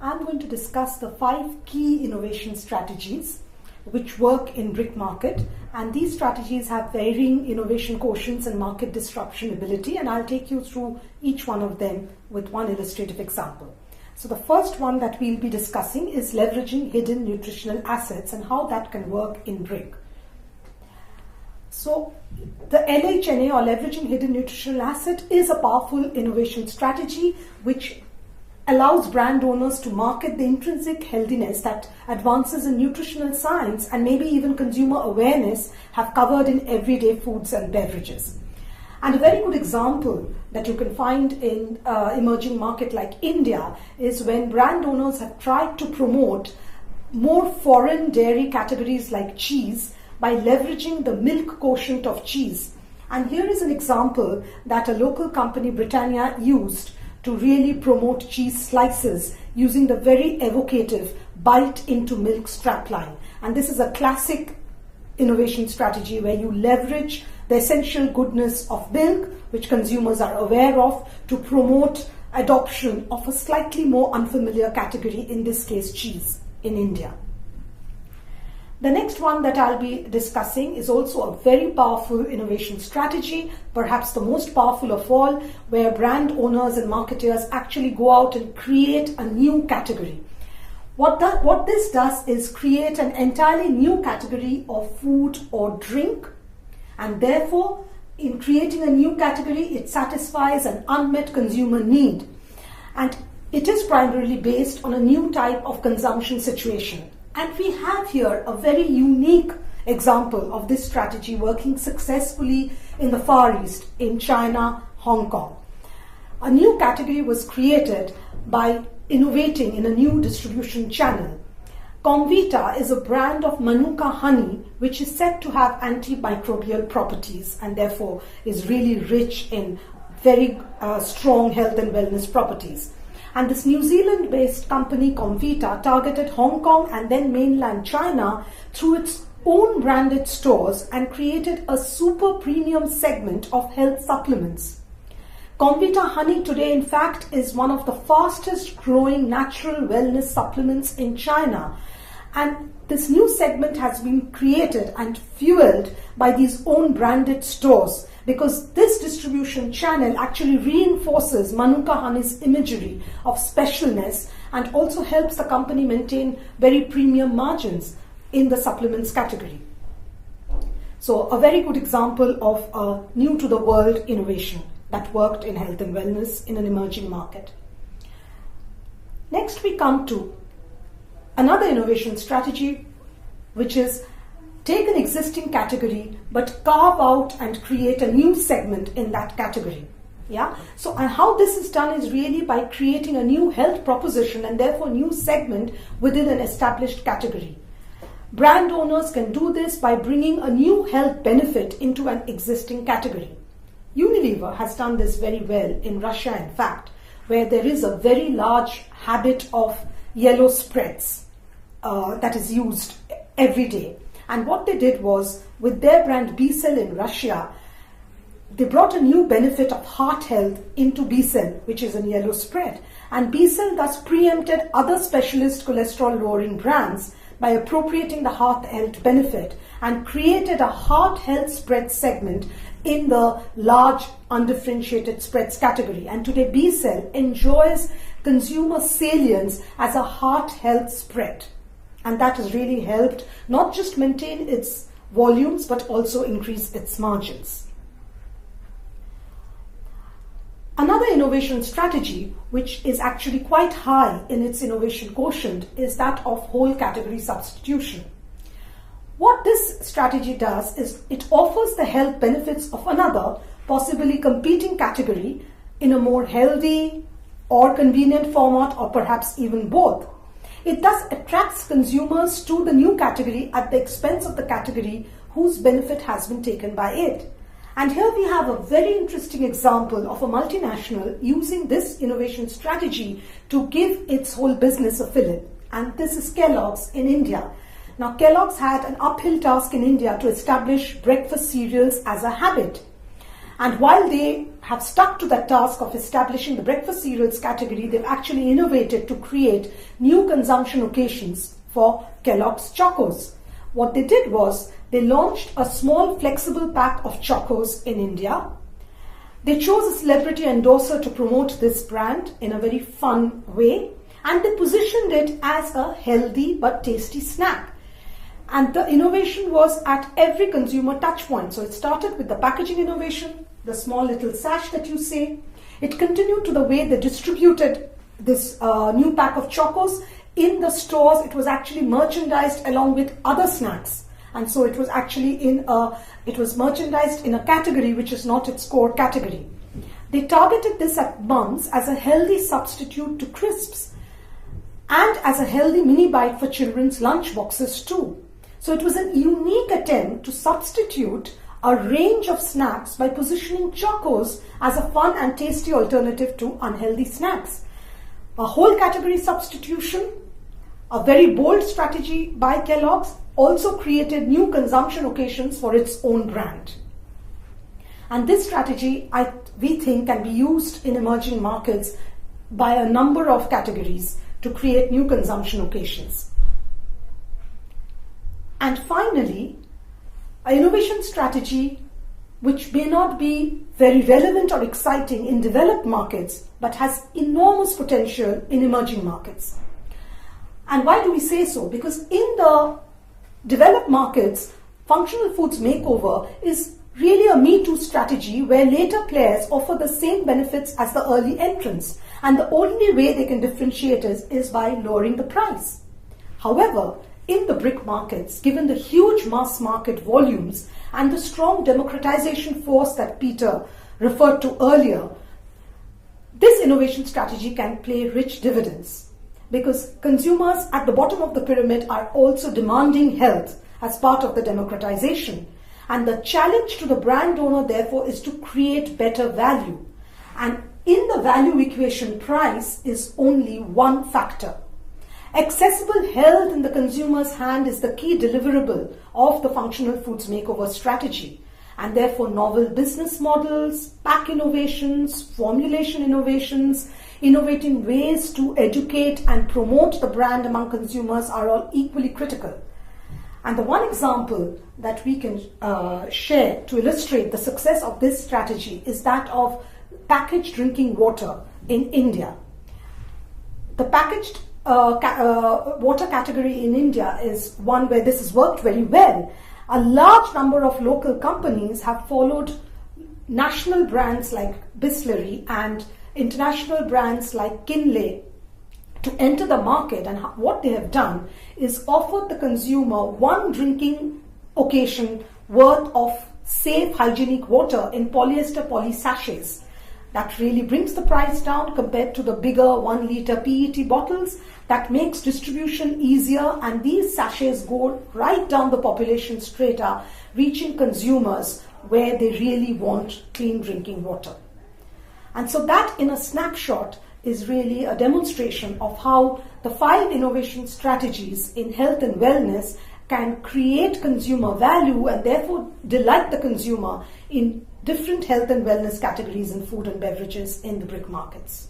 I'm going to discuss the 5 key innovation strategies which work in BRIC market, and these strategies have varying innovation quotients and market disruption ability, and I'll take you through each one of them with one illustrative example. So the first one that we'll be discussing is leveraging hidden nutritional assets and how that can work in BRIC. So the LHNA, or leveraging hidden nutritional asset, is a powerful innovation strategy which allows brand owners to market the intrinsic healthiness that advances in nutritional science and maybe even consumer awareness have covered in everyday foods and beverages. And a very good example that you can find in emerging market like India is when brand owners have tried to promote more foreign dairy categories like cheese by leveraging the milk quotient of cheese. And here is an example that a local company, Britannia, used to really promote cheese slices using the very evocative bite into milk strapline. And this is a classic innovation strategy where you leverage the essential goodness of milk, which consumers are aware of, to promote adoption of a slightly more unfamiliar category, in this case cheese, in India. The next one that I'll be discussing is also a very powerful innovation strategy, perhaps the most powerful of all, where brand owners and marketers actually go out and create a new category. What this does is create an entirely new category of food or drink, and therefore in creating a new category it satisfies an unmet consumer need, and it is primarily based on a new type of consumption situation. And we have here a very unique example of this strategy working successfully in the Far East, in China, Hong Kong. A new category was created by innovating in a new distribution channel. Comvita is a brand of Manuka honey which is said to have antimicrobial properties and therefore is really rich in very strong health and wellness properties. And this New Zealand-based company Comvita targeted Hong Kong and then mainland China through its own branded stores and created a super premium segment of health supplements. Comvita honey today, in fact, is one of the fastest growing natural wellness supplements in China. And this new segment has been created and fueled by these own branded stores, because this distribution channel actually reinforces Manuka honey's imagery of specialness and also helps the company maintain very premium margins in the supplements category. So a very good example of a new to the world innovation that worked in health and wellness in an emerging market. Next we come to another innovation strategy, which is take an existing category but carve out and create a new segment in that category. So and how this is done is really by creating a new health proposition and therefore new segment within an established category. Brand owners can do this by bringing a new health benefit into an existing category. Unilever has done this very well in Russia, in fact, where there is a very large habit of yellow spreads that is used every day. And what they did was, with their brand B-Cell in Russia, they brought a new benefit of heart health into B-Cell, which is a yellow spread. And B-Cell thus preempted other specialist cholesterol lowering brands by appropriating the heart health benefit and created a heart health spread segment in the large undifferentiated spreads category. And today B-Cell enjoys consumer salience as a heart health spread. And that has really helped not just maintain its volumes but also increase its margins. Another innovation strategy, which is actually quite high in its innovation quotient, is that of whole category substitution. What this strategy does is it offers the health benefits of another, possibly competing category in a more healthy or convenient format, or perhaps even both. It thus attracts consumers to the new category at the expense of the category whose benefit has been taken by it. And here we have a very interesting example of a multinational using this innovation strategy to give its whole business a fillip. And this is Kellogg's in India. Now, Kellogg's had an uphill task in India to establish breakfast cereals as a habit. And while they have stuck to that task of establishing the breakfast cereals category, they've actually innovated to create new consumption occasions for Kellogg's Chocos. What they did was they launched a small flexible pack of Chocos in India. They chose a celebrity endorser to promote this brand in a very fun way, and they positioned it as a healthy but tasty snack. And the innovation was at every consumer touch point. So it started with the packaging innovation, the small little sash that you see. It continued to the way they distributed this new pack of Chocos in the stores. It was actually merchandised along with other snacks. And so it was actually merchandised in a category which is not its core category. They targeted this at mums as a healthy substitute to crisps and as a healthy mini bite for children's lunch boxes too. So it was a unique attempt to substitute a range of snacks by positioning Chocos as a fun and tasty alternative to unhealthy snacks. A whole category substitution, a very bold strategy by Kellogg's, also created new consumption occasions for its own brand. And this strategy, we think, can be used in emerging markets by a number of categories to create new consumption occasions. And finally, an innovation strategy which may not be very relevant or exciting in developed markets, but has enormous potential in emerging markets. And why do we say so? Because in the developed markets, functional foods makeover is really a Me Too strategy where later players offer the same benefits as the early entrants. And the only way they can differentiate is by lowering the price. However, in the BRIC markets, given the huge mass market volumes and the strong democratization force that Peter referred to earlier, this innovation strategy can play rich dividends because consumers at the bottom of the pyramid are also demanding health as part of the democratization. And the challenge to the brand owner, therefore, is to create better value. And in the value equation, price is only one factor. Accessible health in the consumer's hand is the key deliverable of the functional foods makeover strategy. And therefore, novel business models, pack innovations, formulation innovations, innovating ways to educate and promote the brand among consumers are all equally critical. And the one example that we can share to illustrate the success of this strategy is that of packaged drinking water in India. The packaged water category in India is one where this has worked very well. A large number of local companies have followed national brands like Bisleri and international brands like Kinley to enter the market, and what they have done is offered the consumer one drinking occasion worth of safe hygienic water in polyester poly sachets. That really brings the price down compared to the bigger 1 liter PET bottles. That makes distribution easier, and these sachets go right down the population strata, reaching consumers where they really want clean drinking water. And so that, in a snapshot, is really a demonstration of how the 5 innovation strategies in health and wellness can create consumer value and therefore delight the consumer in different health and wellness categories in food and beverages in the BRIC markets.